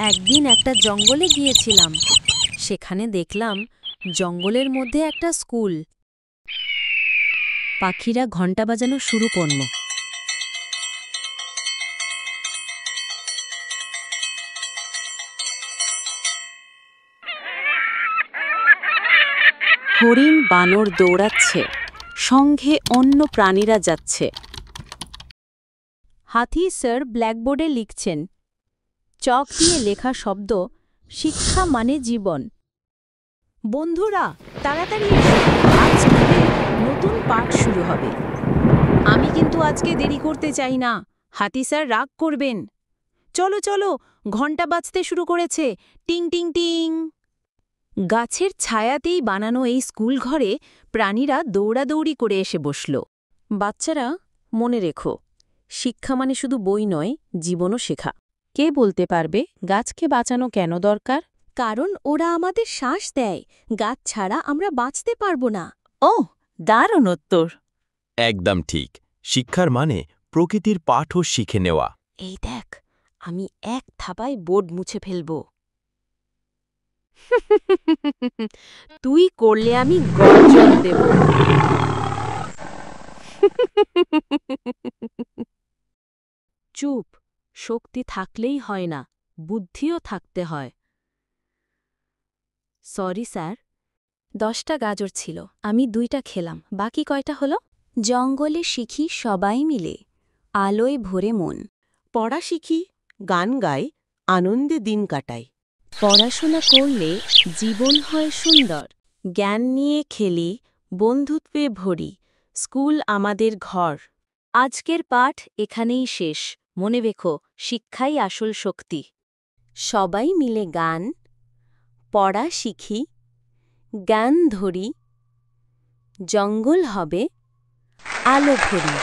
একদিন একটা জঙ্গলে গিয়েছিলাম। সেখানে দেখলাম জঙ্গলের মধ্যে একটা স্কুল। পাখিরা ঘণ্টা বাজানো শুরু করল। হরিণ বানর দৌড়াচ্ছে, সঙ্গে অন্য প্রাণীরা যাচ্ছে। হাতি স্যার ব্ল্যাকবোর্ডে লিখছেন, চক দিয়ে লেখা শব্দ, শিক্ষা মানে জীবন। বন্ধুরা তাড়াতাড়ি এসো, আজ স্কুলে নতুন পাঠ শুরু হবে। আমি কিন্তু আজকে দেরি করতে চাই না, হাতি স্যার রাগ করবেন। চলো চলো, ঘণ্টা বাজতে শুরু করেছে, টিং টিং টিং। গাছের ছায়াতেই বানানো এই স্কুল ঘরে প্রাণীরা দৌড়াদৌড়ি করে এসে বসল। বাচ্চারা, মনে রেখো, শিক্ষা মানে শুধু বই নয়, জীবনও শেখা। কে বলতে পারবে গাছকে বাঁচানো কেন দরকার? কারণ ওরা আমাদের শ্বাস দেয়, গাছ ছাড়া আমরা বাঁচতে পারব না। ওহ, দারুণ উত্তর। একদম ঠিক। শিক্ষার মানে প্রকৃতির পাঠও শিখে নেওয়া। এই দেখ, আমি এক থাবায় বোর্ড মুছে ফেলব। তুই করলে আমি গর্জন দেব। চুপ, শক্তি থাকলেই হয় না, বুদ্ধিও থাকতে হয়। সরি স্যার, 10টা গাজর ছিল, আমি 2টা খেলাম, বাকি কয়টা হলো? জঙ্গলে শিখি সবাই মিলে, আলোয় ভরে মন। পড়া শিখি, গান গাই, আনন্দে দিন কাটাই। পড়াশোনা করলে জীবন হয় সুন্দর। জ্ঞান নিয়ে খেলি, বন্ধুত্বে ভরি, স্কুল আমাদের ঘর। আজকের পাঠ এখানেই শেষ। মনে রেখো, শিক্ষাই আসল শক্তি। সবাই মিলে গান, পড়া শিখি, জ্ঞান ধরি, জঙ্গল হবে আলো ভরি।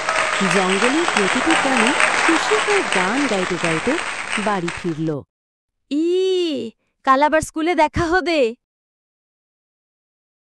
জঙ্গলের প্রতিটি প্রাণী খুশি হয়ে গান গাইতে গাইতে বাড়ি ফিরল। কাল আবার স্কুলে দেখা হবে।